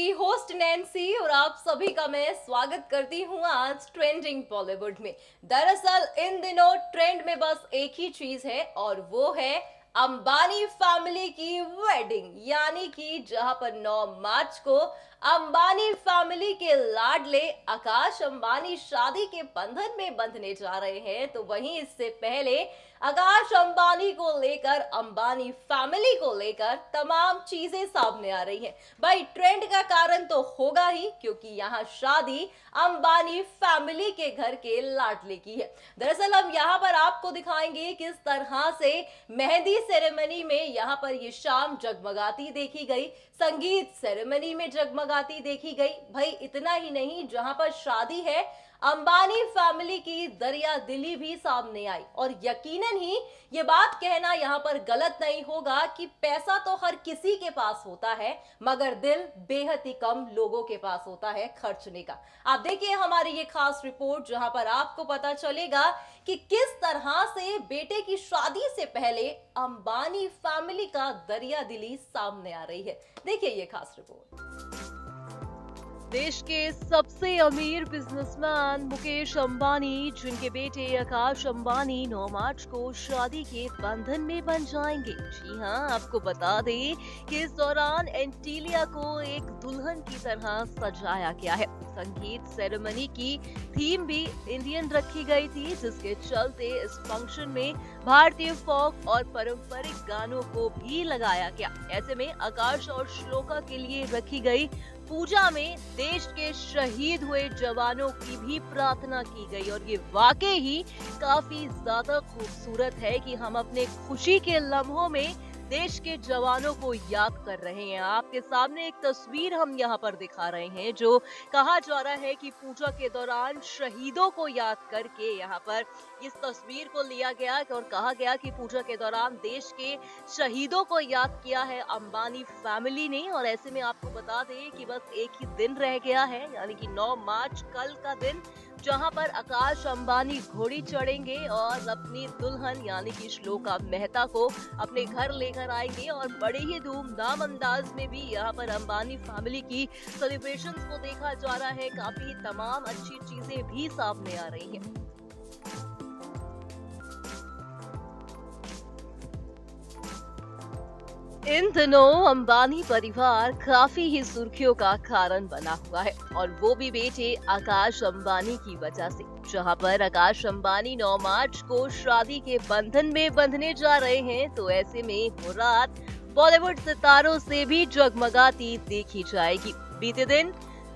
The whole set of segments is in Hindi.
आपकी होस्ट नैन्सी और आप सभी का मैं स्वागत करती हूँ आज ट्रेंडिंग बॉलीवुड में। दरअसल इन दिनों ट्रेंड में बस एक ही चीज है और वो है अंबानी फैमिली की वेडिंग, यानी कि जहां पर 9 मार्च को अंबानी फैमिली के लाडले आकाश अंबानी शादी के बंधन में बंधने जा रहे हैं। तो वहीं इससे पहले आकाश अंबानी को लेकर, अंबानी फैमिली को लेकर तमाम चीजें सामने आ रही हैं। भाई ट्रेंड का कारण तो होगा ही, क्योंकि यहाँ शादी अंबानी फैमिली के घर के लाडले की है। दरअसल हम यहाँ पर आपको दिखाएंगे किस तरह से मेहंदी सेरेमनी में यहाँ पर ये शाम जगमगाती देखी गई, संगीत सेरेमनी में जगमगाती देखी गई। भाई इतना ही नहीं, जहां पर शादी है अंबानी फैमिली की दरिया दिली भी सामने आई। और यकीनन ही ये बात कहना यहाँ पर गलत नहीं होगा कि पैसा तो हर किसी के पास होता है, मगर दिल बेहद ही कम लोगों के पास होता है खर्चने का। आप देखिए हमारी ये खास रिपोर्ट, जहां पर आपको पता चलेगा कि किस तरह से बेटे की शादी से पहले अंबानी फैमिली का दरिया दिली सामने आ रही है। देखिए ये खास रिपोर्ट। देश के सबसे अमीर बिजनेसमैन मुकेश अंबानी, जिनके बेटे आकाश अंबानी 9 मार्च को शादी के बंधन में बन जाएंगे। जी हाँ, आपको बता दें कि इस दौरान एंटीलिया को एक दुल्हन की तरह सजाया गया है। संगीत सेरेमनी की थीम भी इंडियन रखी गई थी, जिसके चलते इस फंक्शन में भारतीय फोक और पारंपरिक गानों को भी लगाया गया। ऐसे में आकाश और श्लोका के लिए रखी गई पूजा में देश के शहीद हुए जवानों की भी प्रार्थना की गई। और ये वाकई ही काफी ज्यादा खूबसूरत है कि हम अपने खुशी के लम्हों में देश के जवानों को याद कर रहे हैं। आपके सामने एक तस्वीर हम यहाँ पर दिखा रहे हैं, जो कहा जा रहा है कि पूजा के दौरान शहीदों को याद करके यहाँ पर इस तस्वीर को लिया गया और कहा गया कि पूजा के दौरान देश के शहीदों को याद किया है अंबानी फैमिली ने। और ऐसे में आपको बता दें कि बस एक ही दिन रह गया है, यानी कि 9 मार्च कल का दिन, जहां पर आकाश अंबानी घोड़ी चढ़ेंगे और अपनी दुल्हन यानी कि श्लोका मेहता को अपने घर लेकर आएंगे। और बड़े ही धूमधाम अंदाज में भी यहां पर अंबानी फैमिली की सेलिब्रेशंस को देखा जा रहा है। काफी तमाम अच्छी चीजें भी सामने आ रही हैं। इन दिनों अंबानी परिवार काफी ही सुर्खियों का कारण बना हुआ है, और वो भी बेटे आकाश अंबानी की वजह से। जहां पर आकाश अंबानी 9 मार्च को शादी के बंधन में बंधने जा रहे हैं, तो ऐसे में वो रात बॉलीवुड सितारों से भी जगमगाती देखी जाएगी। बीते दिन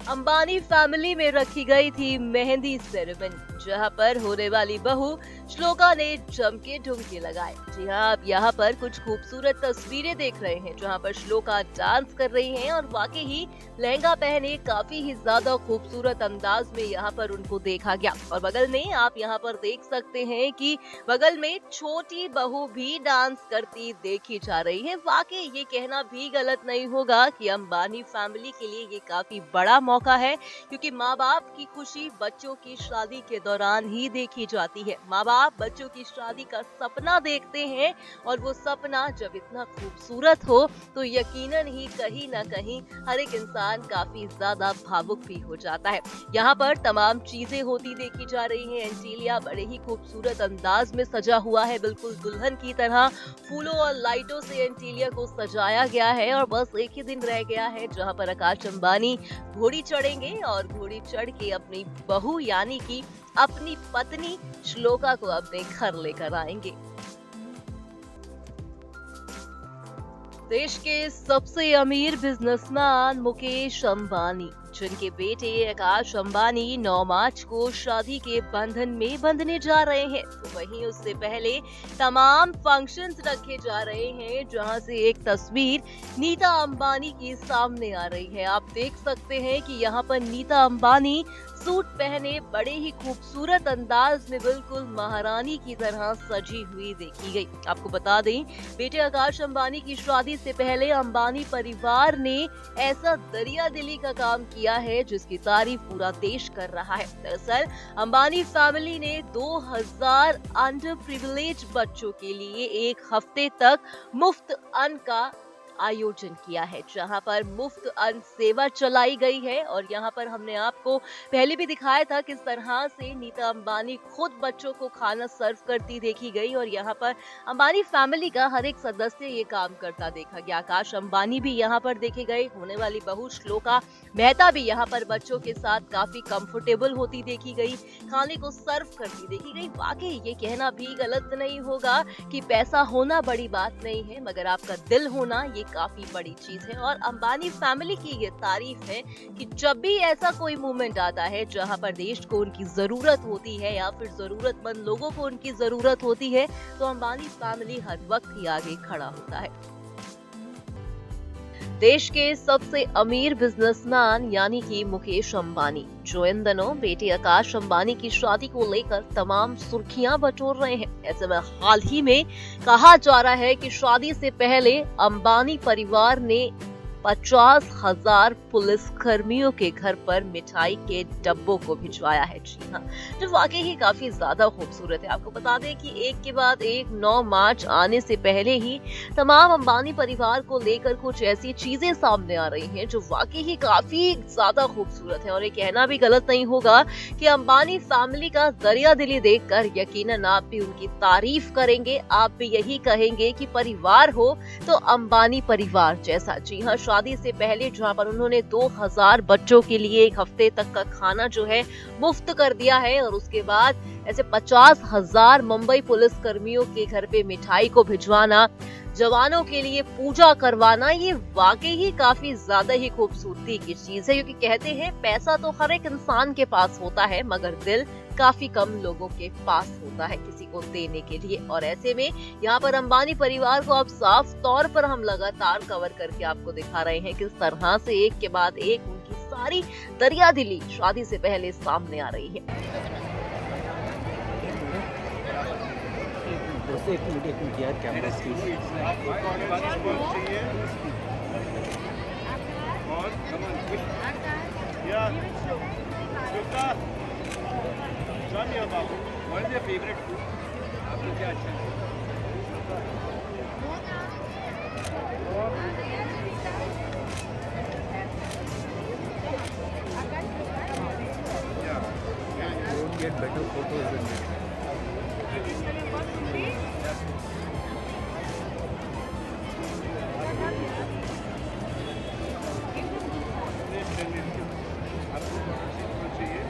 अंबानी फैमिली में रखी गई थी मेहंदी सेरेमनी, जहां पर होने वाली बहू श्लोका ने जम के ठुमके लगाए। जी हाँ, आप यहाँ पर कुछ खूबसूरत तस्वीरें देख रहे हैं, जहां पर श्लोका डांस कर रही हैं और वाकई ही लहंगा पहने काफी ही ज्यादा खूबसूरत अंदाज में यहाँ पर उनको देखा गया। और बगल में आप यहाँ पर देख सकते हैं कि बगल में छोटी बहू भी डांस करती देखी जा रही है। वाकई ये कहना भी गलत नहीं होगा कि अंबानी फैमिली के लिए ये काफी बड़ा मौका है, क्योंकि माँ बाप की खुशी बच्चों की शादी के दौरान ही देखी जाती है। माँ बाप बच्चों की शादी का सपना देखते हैं, और वो सपना जब इतना खूबसूरत हो तो यकीनन ही कहीं ना कहीं हर एक इंसान काफी ज्यादा भावुक भी हो जाता है। यहाँ पर तमाम चीजें होती देखी जा रही हैं। एंटीलिया बड़े ही खूबसूरत अंदाज में सजा हुआ है, बिल्कुल दुल्हन की तरह फूलों और लाइटों से एंटीलिया को सजाया गया है। और बस एक ही दिन रह गया है, जहाँ पर आकाश अंबानी घोड़ी चढ़ेंगे और घोड़ी चढ़ के अपनी बहू यानी कि अपनी पत्नी श्लोका को अपने घर लेकर आएंगे। देश के सबसे अमीर बिजनेसमैन मुकेश अंबानी, जिनके बेटे आकाश अंबानी 9 मार्च को शादी के बंधन में बंधने जा रहे हैं, तो वहीं उससे पहले तमाम फंक्शंस रखे जा रहे हैं, जहां से एक तस्वीर नीता अंबानी की सामने आ रही है। आप देख सकते हैं कि यहाँ पर नीता अंबानी सूट पहने बड़े ही खूबसूरत अंदाज में बिल्कुल महारानी की तरह सजी हुई देखी गई। आपको बता दें, बेटे आकाश अंबानी की शादी से पहले अंबानी परिवार ने ऐसा दरिया दिली का काम किया है जिसकी तारीफ पूरा देश कर रहा है। दरअसल अंबानी फैमिली ने 2000 अंडर प्रिविलेज बच्चों के लिए 1 हफ्ते तक मुफ्त अन्न का आयोजन किया है, जहां पर मुफ्त अन्न सेवा चलाई गई है। और यहां पर हमने आपको पहले भी दिखाया था किस तरह से नीता अंबानी खुद बच्चों को खाना सर्व करती देखी गई, और यहाँ पर अंबानी फैमिली का हर एक सदस्य ये काम करता देखा गया। आकाश अंबानी भी यहाँ पर देखे गए, होने वाली बहू श्लोका मेहता भी यहाँ पर बच्चों के साथ काफी कंफर्टेबल होती देखी गई, खाने को सर्व करती देखी गई। वाकई ये कहना भी गलत नहीं होगा कि पैसा होना बड़ी बात नहीं है, मगर आपका दिल होना ये काफी बड़ी चीज है। और अंबानी फैमिली की ये तारीफ है कि जब भी ऐसा कोई मूवमेंट आता है जहां पर देश को उनकी जरूरत होती है या फिर जरूरतमंद लोगों को उनकी जरूरत होती है, तो अंबानी फैमिली हर वक्त ही आगे खड़ा होता है। देश के सबसे अमीर बिजनेसमैन यानी कि मुकेश अंबानी, जो इन दिनों बेटे आकाश अंबानी की शादी को लेकर तमाम सुर्खियां बटोर रहे हैं। ऐसे में हाल ही में कहा जा रहा है कि शादी से पहले अंबानी परिवार ने 50,000 पुलिस कर्मियों के घर पर मिठाई के डब्बों को भिजवाया है। जी हाँ, जो वाकई ही काफी ज्यादा खूबसूरत है। आपको बता दें कि एक के बाद एक 9 मार्च आने से पहले ही तमाम अंबानी परिवार को लेकर कुछ ऐसी चीजें सामने आ रही हैं जो वाकई ही काफी ज्यादा खूबसूरत है। और ये कहना भी गलत नहीं होगा कि अंबानी फैमिली का दरिया दिली देखकर यकीनन आप भी उनकी तारीफ करेंगे, आप भी यही कहेंगे कि परिवार हो तो अंबानी परिवार जैसा। जी हाँ, शादी से पहले जहां पर उन्होंने 2000 बच्चों के लिए एक हफ्ते तक का खाना जो है मुफ्त कर दिया है, और उसके बाद ऐसे 50,000 मुंबई पुलिस कर्मियों के घर पे मिठाई को भिजवाना, जवानों के लिए पूजा करवाना, ये वाकई ही काफी ज्यादा ही खूबसूरती की चीज है। क्योंकि कहते हैं पैसा तो हर एक इंसान के पास होता है, मगर दिल काफी कम लोगों के पास होता है किसी को देने के लिए। और ऐसे में यहाँ पर अंबानी परिवार को अब साफ तौर पर हम लगातार कवर करके आपको दिखा रहे हैं किस तरह से एक के बाद एक उनकी सारी दरिया दिली शादी से पहले सामने आ रही है। एक मिनट यार, कैमरा आपको चाहिए और या what is your favourite food? आपको क्या अच्छा है? don't get better photos than this. आपको चाहिए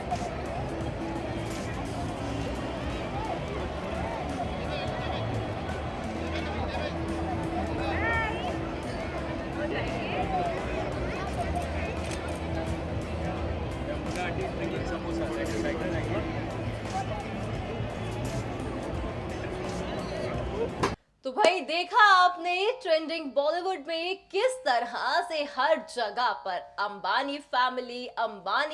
तो भाई देखा आपने ट्रेंडिंग बॉलीवुड में किस तरह से हर जगह पर अंबानी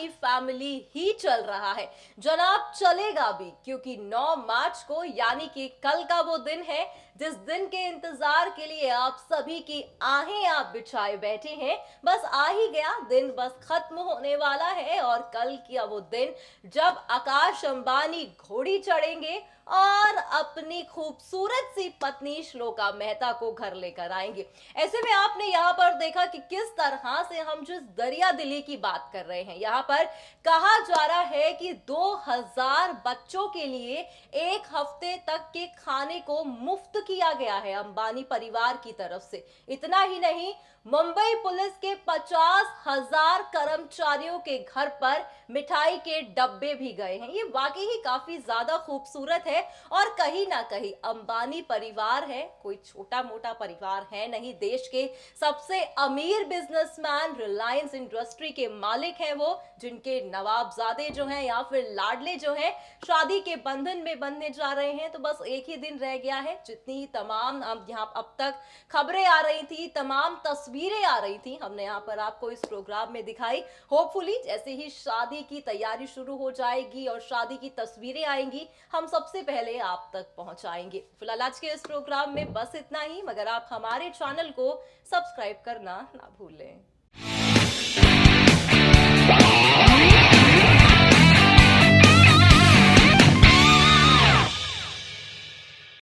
फैमिली ही चल रहा है। जनाब चलेगा भी, क्योंकि 9 मार्च को यानी कि कल का वो दिन है जिस दिन के इंतजार के लिए आप सभी की आहें आप बिछाए बैठे हैं। बस आ ही गया दिन, बस खत्म होने वाला है। और कल की वो दिन जब आकाश अंबानी घोड़ी चढ़ेंगे और अपनी खूबसूरत सी पत्नी श्लोका मेहता को घर लेकर आएंगे। ऐसे में आपने यहाँ पर देखा कि किस तरह से हम जिस दरिया दिली की बात कर रहे हैं, यहाँ पर कहा जा रहा है कि 2000 बच्चों के लिए एक हफ्ते तक के खाने को मुफ्त किया गया है अंबानी परिवार की तरफ से। इतना ही नहीं, मुंबई पुलिस के 50,000 कर्मचारियों के घर पर मिठाई के डब्बे भी गए हैं। ये वाकई ही काफी ज्यादा खूबसूरत है। और कहीं ना कहीं अंबानी परिवार है, कोई छोटा मोटा परिवार है नहीं। देश के सबसे अमीर बिजनेसमैन, रिलायंस इंडस्ट्री के मालिक हैं वो, जिनके नवाबजादे जो हैं या फिर लाडले जो हैं शादी के बंधन में बंधने जा रहे हैं। तो बस एक ही दिन रह गया है। जितनी तमाम यहाँ अब तक खबरें आ रही थी, तमाम तस्वीरें आ रही थी, हमने यहाँ पर आपको इस प्रोग्राम में दिखाई। होपफुली जैसे ही शादी की तैयारी शुरू हो जाएगी और शादी की तस्वीरें आएंगी, हम सबसे पहले आप तक पहुंचाएंगे। फिलहाल आज के इस प्रोग्राम में बस इतना ही, मगर आप हमारे चैनल को सब्सक्राइब करना ना भूलें।